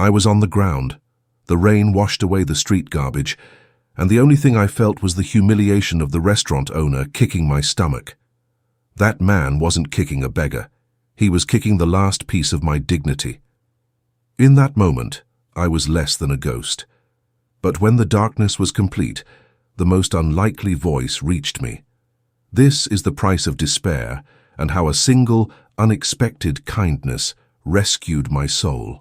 I was on the ground. The rain washed away the street garbage, and the only thing I felt was the humiliation of the restaurant owner kicking my stomach. That man wasn't kicking a beggar. He was kicking the last piece of my dignity. In that moment, I was less than a ghost. But when the darkness was complete, the most unlikely voice reached me. This is the price of despair, and how a single, unexpected kindness rescued my soul.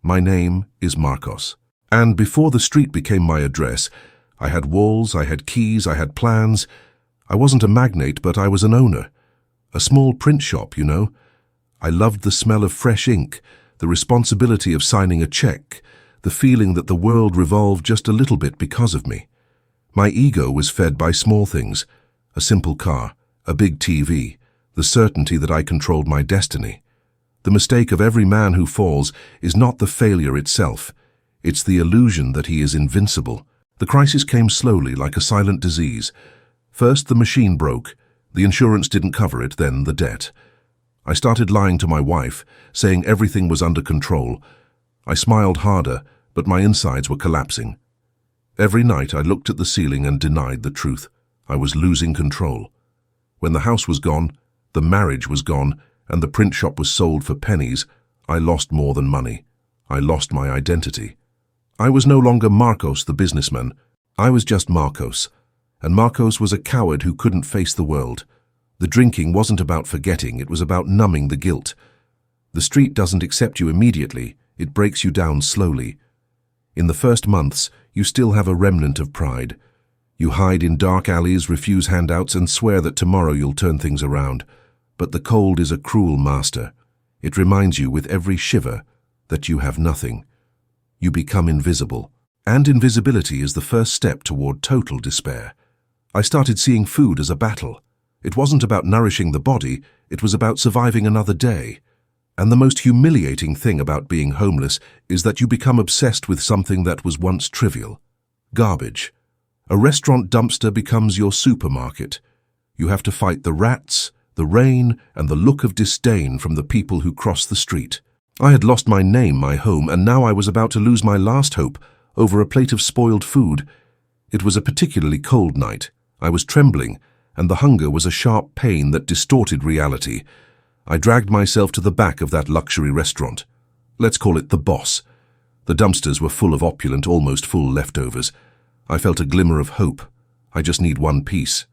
My name is Marcos, and before the street became my address, I had walls, I had keys, I had plans. I wasn't a magnate, but I was an owner. A small print shop, you know. I loved the smell of fresh ink, the responsibility of signing a check, the feeling that the world revolved just a little bit because of me. My ego was fed by small things, a simple car, a big TV, the certainty that I controlled my destiny. The mistake of every man who falls is not the failure itself. It's the illusion that he is invincible. The crisis came slowly, like a silent disease. First, the machine broke. The insurance didn't cover it, then the debt. I started lying to my wife, saying everything was under control. I smiled harder, but my insides were collapsing. Every night I looked at the ceiling and denied the truth. I was losing control. When the house was gone, the marriage was gone, and the print shop was sold for pennies, I lost more than money. I lost my identity. I was no longer Marcos the businessman. I was just Marcos. And Marcos was a coward who couldn't face the world. The drinking wasn't about forgetting, it was about numbing the guilt. The street doesn't accept you immediately, it breaks you down slowly. In the first months, you still have a remnant of pride. You hide in dark alleys, refuse handouts, and swear that tomorrow you'll turn things around. But the cold is a cruel master. It reminds you with every shiver that you have nothing. You become invisible. And invisibility is the first step toward total despair. I started seeing food as a battle. It wasn't about nourishing the body, it was about surviving another day. And the most humiliating thing about being homeless is that you become obsessed with something that was once trivial. Garbage. A restaurant dumpster becomes your supermarket. You have to fight the rats, the rain, and the look of disdain from the people who cross the street. I had lost my name, my home, and now I was about to lose my last hope over a plate of spoiled food. It was a particularly cold night. I was trembling, and the hunger was a sharp pain that distorted reality. I dragged myself to the back of that luxury restaurant. Let's call it the Boss. The dumpsters were full of opulent, almost full leftovers. I felt a glimmer of hope. I just need one piece.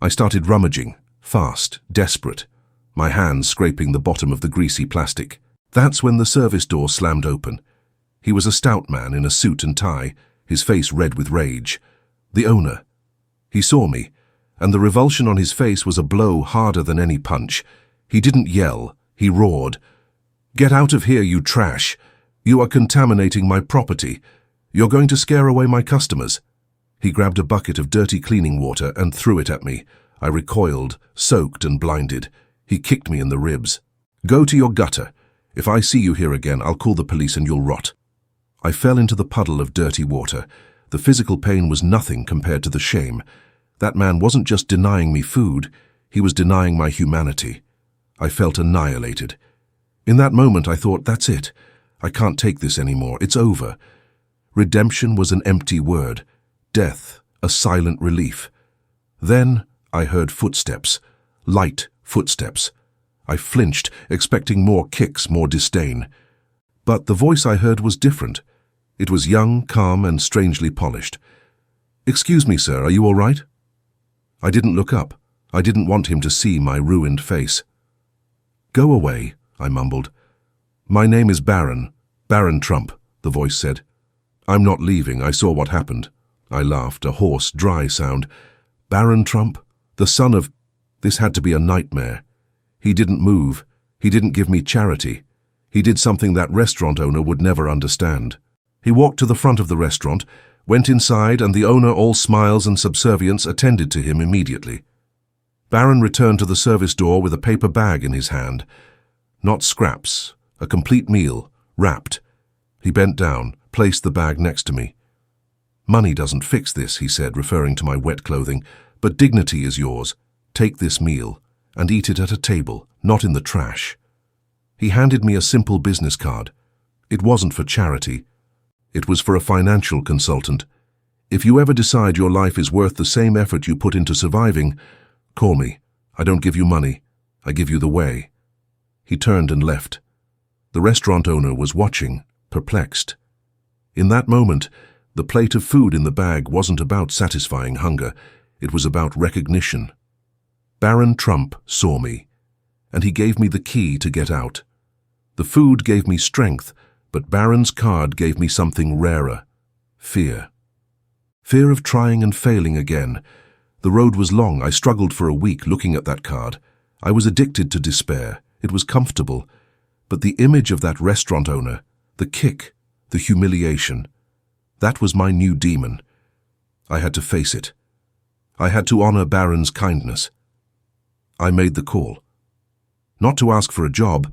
I started rummaging, fast, desperate, my hands scraping the bottom of the greasy plastic. That's when the service door slammed open. He was a stout man in a suit and tie, his face red with rage. The owner. He saw me, and the revulsion on his face was a blow harder than any punch. He didn't yell, he roared. "Get out of here, you trash! You are contaminating my property. You're going to scare away my customers." He grabbed a bucket of dirty cleaning water and threw it at me. I recoiled, soaked and blinded. He kicked me in the ribs. "Go to your gutter. If I see you here again, I'll call the police and you'll rot." I fell into the puddle of dirty water. The physical pain was nothing compared to the shame. That man wasn't just denying me food, he was denying my humanity. I felt annihilated. In that moment I thought, that's it. I can't take this anymore. It's over. Redemption was an empty word. Death, a silent relief. Then I heard footsteps. Light footsteps. I flinched, expecting more kicks, more disdain. But the voice I heard was different. It was young, calm, and strangely polished. "Excuse me, sir, are you all right?" I didn't look up. I didn't want him to see my ruined face. "Go away," I mumbled. "My name is Barron. Barron Trump," the voice said. "I'm not leaving. I saw what happened." I laughed, a hoarse, dry sound. "Barron Trump? The son of—" This had to be a nightmare. He didn't move. He didn't give me charity. He did something that restaurant owner would never understand. He walked to the front of the restaurant, went inside, and the owner, all smiles and subservience, attended to him immediately. Barron returned to the service door with a paper bag in his hand. Not scraps, a complete meal, wrapped. He bent down, placed the bag next to me. "Money doesn't fix this," he said, referring to my wet clothing, "but dignity is yours. Take this meal, and eat it at a table, not in the trash." He handed me a simple business card. It wasn't for charity. It was for a financial consultant. If you ever decide your life is worth the same effort you put into surviving, call me. I don't give you money. I give you the way. He turned and left. The restaurant owner was watching, perplexed. In that moment, the plate of food in the bag wasn't about satisfying hunger. It was about recognition. Barron Trump saw me, and he gave me the key to get out. The food gave me strength, but Barron's card gave me something rarer: fear. Fear of trying and failing again. The road was long. I struggled for a week looking at that card. I was addicted to despair. It was comfortable. But the image of that restaurant owner, the kick, the humiliation, that was my new demon. I had to face it. I had to honor Barron's kindness. I made the call. Not to ask for a job,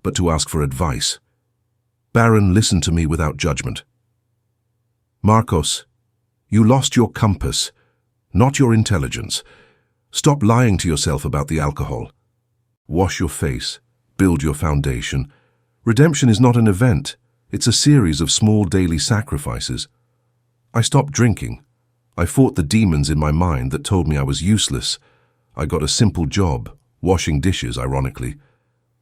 but to ask for advice. Barron listened to me without judgment. Marcos, you lost your compass, not your intelligence. Stop lying to yourself about the alcohol. Wash your face. Build your foundation. Redemption is not an event. It's a series of small daily sacrifices. I stopped drinking. I fought the demons in my mind that told me I was useless. I got a simple job, washing dishes, ironically.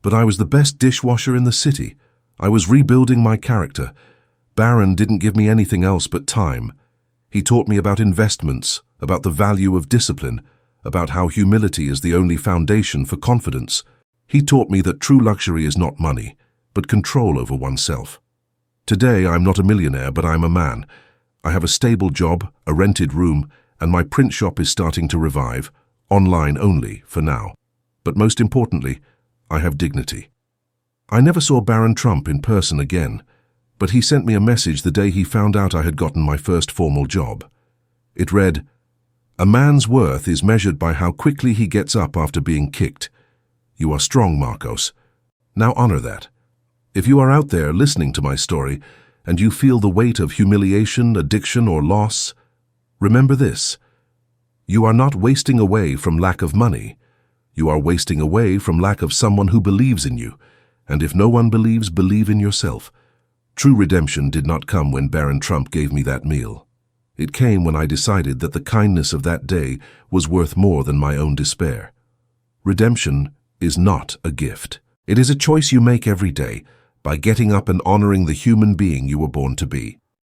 But I was the best dishwasher in the city. I was rebuilding my character. Barron didn't give me anything else but time. He taught me about investments, about the value of discipline, about how humility is the only foundation for confidence. He taught me that true luxury is not money, but control over oneself. Today, I'm not a millionaire, but I'm a man. I have a stable job, a rented room, and my print shop is starting to revive, online only for now. But most importantly, I have dignity. I never saw Barron Trump in person again, but he sent me a message the day he found out I had gotten my first formal job. It read, "A man's worth is measured by how quickly he gets up after being kicked. You are strong, Marcos. Now honor that. If you are out there listening to my story and you feel the weight of humiliation, addiction, or loss, remember this. You are not wasting away from lack of money. You are wasting away from lack of someone who believes in you. And if no one believes, believe in yourself." True redemption did not come when Barron Trump gave me that meal. It came when I decided that the kindness of that day was worth more than my own despair. Redemption is not a gift. It is a choice you make every day by getting up and honoring the human being you were born to be.